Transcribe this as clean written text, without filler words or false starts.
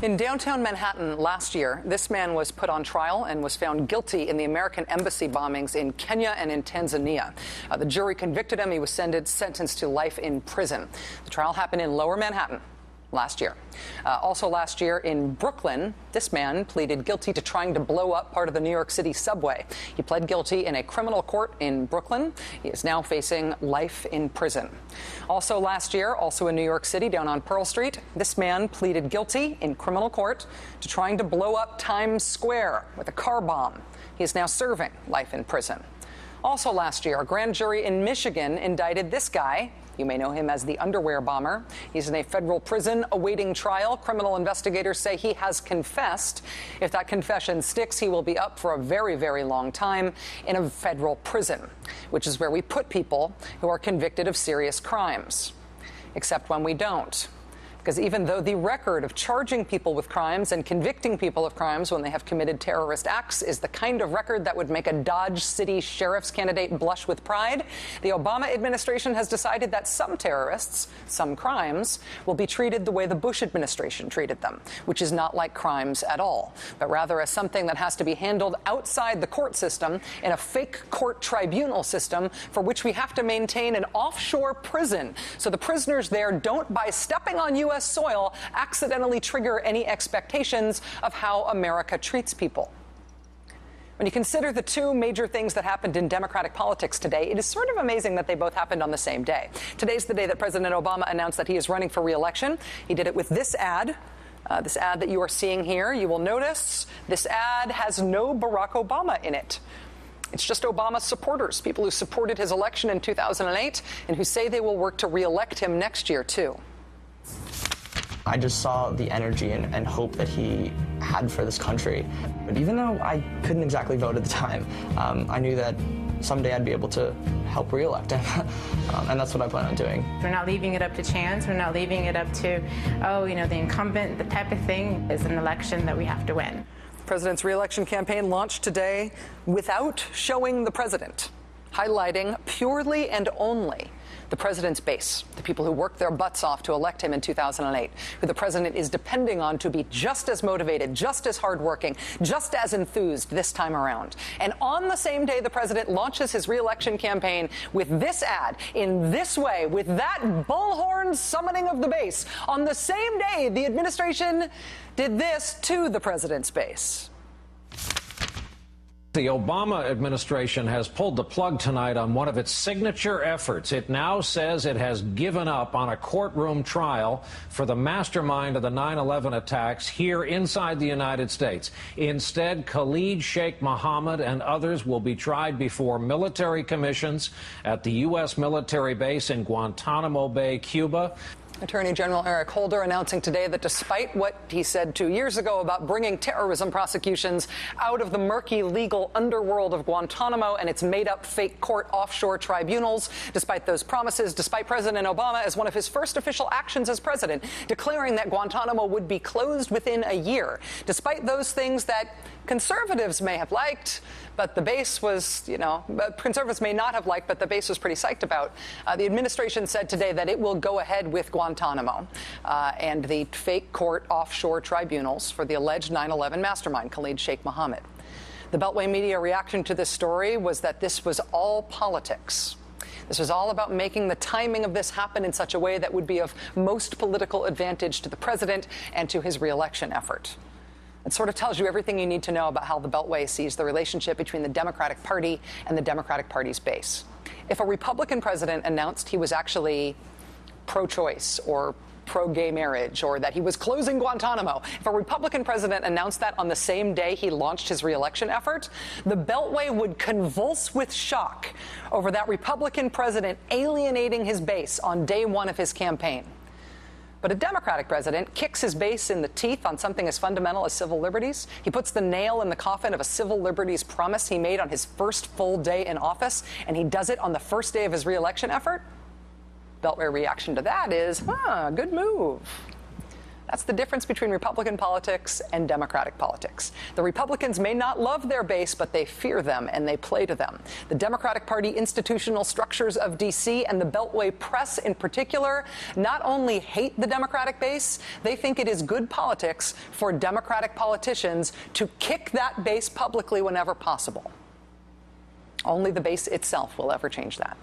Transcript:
In downtown Manhattan last year, this man was put on trial and was found guilty in the American embassy bombings in Kenya and in Tanzania. The jury convicted him. He was sentenced to life in prison. The trial happened in Lower Manhattan last year. Also last year in Brooklyn, this man pleaded guilty to trying to blow up part of the New York City subway. He pled guilty in a criminal court in Brooklyn. He is now facing life in prison. Also last year, also in New York City, down on Pearl Street, this man pleaded guilty in criminal court to trying to blow up Times Square with a car bomb. He is now serving life in prison. Also last year, a grand jury in Michigan indicted this guy. You may know him as the underwear bomber. He's in a federal prison awaiting trial. Criminal investigators say he has confessed. If that confession sticks, he will be up for a very, very long time in a federal prison, which is where we put people who are convicted of serious crimes. Except when we don't. Because even though the record of charging people with crimes and convicting people of crimes when they have committed terrorist acts is the kind of record that would make a Dodge City sheriff's candidate blush with pride, the Obama administration has decided that some terrorists, some crimes, will be treated the way the Bush administration treated them, which is not like crimes at all, but rather as something that has to be handled outside the court system in a fake court tribunal system for which we have to maintain an offshore prison so the prisoners there don't, by stepping on U.S. soil, accidentally trigger any expectations of how America treats people. When you consider the two major things that happened in Democratic politics today, it is sort of amazing that they both happened on the same day. Today's the day that President Obama announced that he is running for re-election. He did it with this ad. This ad that you are seeing here. You will notice this ad has no Barack Obama in it. It's just Obama's supporters, people who supported his election in 2008 and who say they will work to re-elect him next year, too. I just saw the energy and hope that he had for this country. But even though I couldn't exactly vote at the time, I knew that someday I'd be able to help re-elect him. And that's what I plan on doing. We're not leaving it up to chance. We're not leaving it up to, the incumbent, the type of thing. Is an election that we have to win. The president's re-election campaign launched today without showing the president, highlighting purely and only the president's base, the people who worked their butts off to elect him in 2008, who the president is depending on to be just as motivated, just as hardworking, just as enthused this time around. And on the same day the president launches his re-election campaign with this ad, in this way, with that bullhorn summoning of the base, on the same day the administration did this to the president's base. The Obama administration has pulled the plug tonight on one of its signature efforts. It now says it has given up on a courtroom trial for the mastermind of the 9/11 attacks here inside the United States. Instead, Khalid Sheikh Mohammed and others will be tried before military commissions at the U.S. military base in Guantanamo Bay, Cuba. Attorney General Eric Holder announcing today that despite what he said 2 years ago about bringing terrorism prosecutions out of the murky legal underworld of Guantanamo and its made-up fake court offshore tribunals, despite those promises, despite President Obama, as one of his first official actions as president, declaring that Guantanamo would be closed within a year, despite those things that conservatives may have liked, but the base was, conservatives may not have liked, but the base was pretty psyched about. The administration said today that it will go ahead with Guantanamo and the fake court offshore tribunals for the alleged 9/11 mastermind, Khalid Sheikh Mohammed. The Beltway media reaction to this story was that this was all politics. This was all about making the timing of this happen in such a way that would be of most political advantage to the president and to his re-election effort. It sort of tells you everything you need to know about how the Beltway sees the relationship between the Democratic Party and the Democratic Party's base. If a Republican president announced he was actually pro-choice or pro-gay marriage or that he was closing Guantanamo, if a Republican president announced that on the same day he launched his re-election effort, the Beltway would convulse with shock over that Republican president alienating his base on day one of his campaign. But a Democratic president kicks his base in the teeth on something as fundamental as civil liberties. He puts the nail in the coffin of a civil liberties promise he made on his first full day in office, and he does it on the first day of his re-election effort. Beltway reaction to that is, good move. That's the difference between Republican politics and Democratic politics. The Republicans may not love their base, but they fear them and they play to them. The Democratic Party institutional structures of D.C. and the Beltway press in particular not only hate the Democratic base, they think it is good politics for Democratic politicians to kick that base publicly whenever possible. Only the base itself will ever change that.